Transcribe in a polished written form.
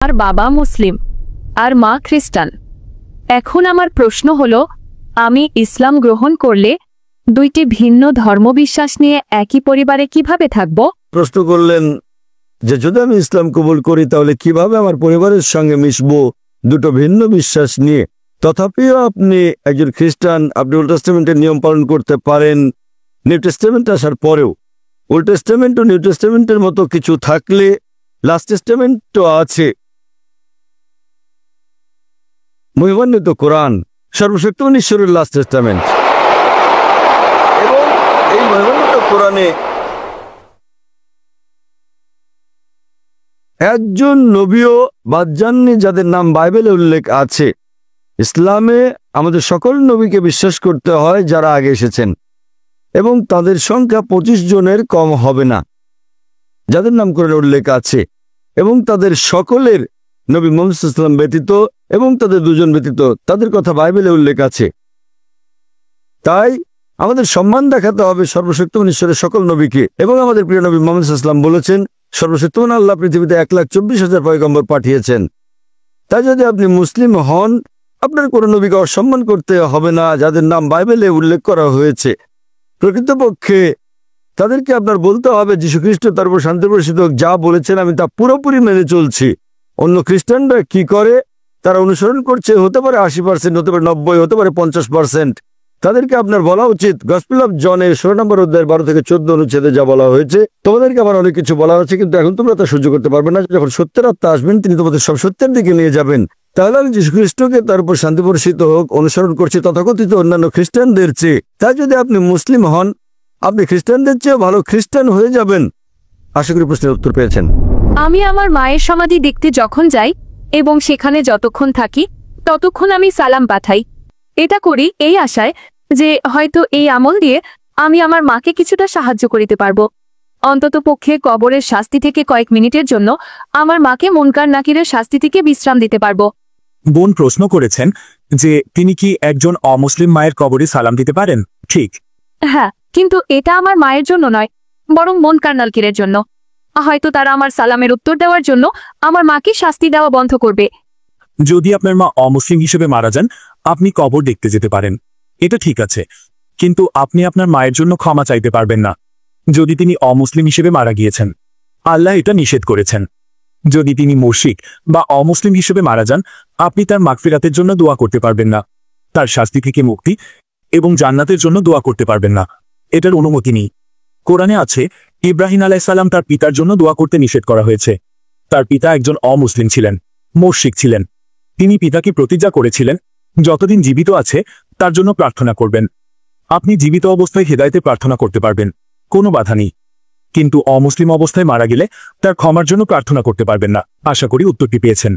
আর বাবা মুসলিম আর মা খ্রিস্টান। এখন আমার প্রশ্ন হলো, আমি ইসলাম গ্রহণ করলে দুইটি ভিন্ন ধর্মবিশ্বাস নিয়ে একই পরিবারে কিভাবে থাকব? প্রশ্ন করলেন যে যদি আমি ইসলাম কবুল করি তাহলে কিভাবে আমার পরিবারের সঙ্গে মিশবো দুটো ভিন্ন বিশ্বাস নিয়ে। তথাপিও আপনি একজন খ্রিস্টান, আপনি ওল্ড টেস্টামেন্টের নিয়ম পালন করতে পারেন নিউ টেস্টামেন্ট আসার পরেও। ওল্ড টেস্টামেন্ট ও নিউ টেস্টামেন্টের মতো কিছু থাকলে লাস্ট টেস্টামেন্টও আছে। মহিমান্বিত কোরআন সর্বশক্তিমান ঈশ্বরের লাস্ট টেস্টামেন্ট, এবং এই মহিমান্বিত কোরআনে একজন নবীও বাদ যাননি যাদের নাম বাইবেলে উল্লেখ আছে। ইসলামে আমাদের সকল নবীকে বিশ্বাস করতে হয় যারা আগে এসেছেন, এবং তাদের সংখ্যা 25 জনের কম হবে না যাদের নাম করে উল্লেখ আছে, এবং তাদের সকলের নবী মুহাম্মদ সাল্লাল্লাহু আলাইহি ওয়াসাল্লাম ব্যতীত এবং তাদের দুজন ব্যতীত তাদের কথা বাইবেলে উল্লেখ আছে। তাই আমাদের সম্মান দেখাতে হবে সর্বশক্তিমান ঈশ্বরের সকল নবীকে, এবং আমাদের প্রিয় নবী মুহাম্মদ সাল্লাল্লাহু আলাইহি ওয়াসাল্লাম বলেছেন সর্বশক্তিমান আল্লাহ পৃথিবীতে 1,24,000 পয়গম্বর পাঠিয়েছেন। তাই যদি আপনি মুসলিম হন, আপনার কোনো নবীকে অসম্মান করতে হবে না যাদের নাম বাইবেলে উল্লেখ করা হয়েছে। প্রকৃতপক্ষে তাদেরকে আপনার বলতে হবে যীশুখ্রিস্ট তার উপর শান্তি বর্ষিত হোক যা বলেছেন আমি তা পুরোপুরি মেনে চলছি। অন্য খ্রিস্টানরা কি করে তারা অনুসরণ করছে, হতে পারে 80%, হতে পারে 90, হতে পারে 50%। তাদেরকে আপনার বলা উচিত গসপেল অফ জনের 16 নম্বর অধ্যায়ের 12 থেকে 14 অনুচ্ছেদে যা বলা হয়েছে, তোমাদেরকে আমার অনেক কিছু বলা হচ্ছে, কিন্তু এখন তোমরা তা সহ্য করতে পারবে না। যখন সত্যের আত্মা আসবেন তিনি তোমাদের সব সত্যের দিকে নিয়ে যাবেন। তাহলে আমি যীশুখ্রিস্টকে তার উপর শান্তি বর্ষিত হোক অনুসরণ করছি তথাকথিত অন্যান্য খ্রিস্টানদের চেয়ে। তাই যদি আপনি মুসলিম হন, আপনি খ্রিস্টানদের চেয়ে ভালো খ্রিস্টান হয়ে যাবেন। আশা করি প্রশ্নের উত্তর পেয়েছেন। আমি আমার মায়ের সমাধি দেখতে যখন যাই এবং সেখানে যতক্ষণ থাকি ততক্ষণ আমি সালাম পাঠাই। এটা করি এই আশায় যে হয়তো এই আমল দিয়ে আমি আমার মাকে কিছুটা সাহায্য করিতে পারবো। অন্তত পক্ষে কবরের শাস্তি থেকে কয়েক মিনিটের জন্য আমার মাকে মুনকার নাকিরের শাস্তি থেকে বিশ্রাম দিতে পারবো। বোন প্রশ্ন করেছেন যে তিনি কি একজন অমুসলিম মায়ের কবরে সালাম দিতে পারেন? ঠিক। হ্যাঁ, কিন্তু এটা আমার মায়ের জন্য নয়, বরং মুনকার নাকিরের জন্য। হয়তো তারা আমার সালামের উত্তর দেওয়ার জন্য আমার মাকে শাস্তি দেওয়া বন্ধ করবে। যদি আপনার মা অমুসলিম হিসেবে মারা যান, আপনি কবর দেখতে যেতে পারেন, এটা ঠিক আছে, কিন্তু আপনি আপনার মায়ের জন্য ক্ষমা চাইতে পারবেন না যদি তিনি অমুসলিম হিসেবে মারা গিয়েছেন। আল্লাহ এটা নিষেধ করেছেন। যদি তিনি মুশরিক বা অমুসলিম হিসেবে মারা যান, আপনি তার মাগফিরাতের জন্য দোয়া করতে পারবেন না, তার শাস্তি থেকে মুক্তি এবং জান্নাতের জন্য দোয়া করতে পারবেন না, এটার অনুমতি নেই। কোরআনে আছে ইব্রাহিম আলাইহিস সালাম তার পিতার জন্য দোয়া করতে নিষেধ করা হয়েছে। তার পিতা একজন অমুসলিম ছিলেন, মুশরিক ছিলেন। তিনি পিতাকে প্রতিজ্ঞা করেছিলেন যতদিন জীবিত আছে তার জন্য প্রার্থনা করবেন। আপনি জীবিত অবস্থায় হেদায়েতে প্রার্থনা করতে পারবেন, কোনো বাধা নেই, কিন্তু অমুসলিম অবস্থায় মারা গেলে তার ক্ষমার জন্য প্রার্থনা করতে পারবেন না। আশা করি উত্তরটি পেয়েছেন।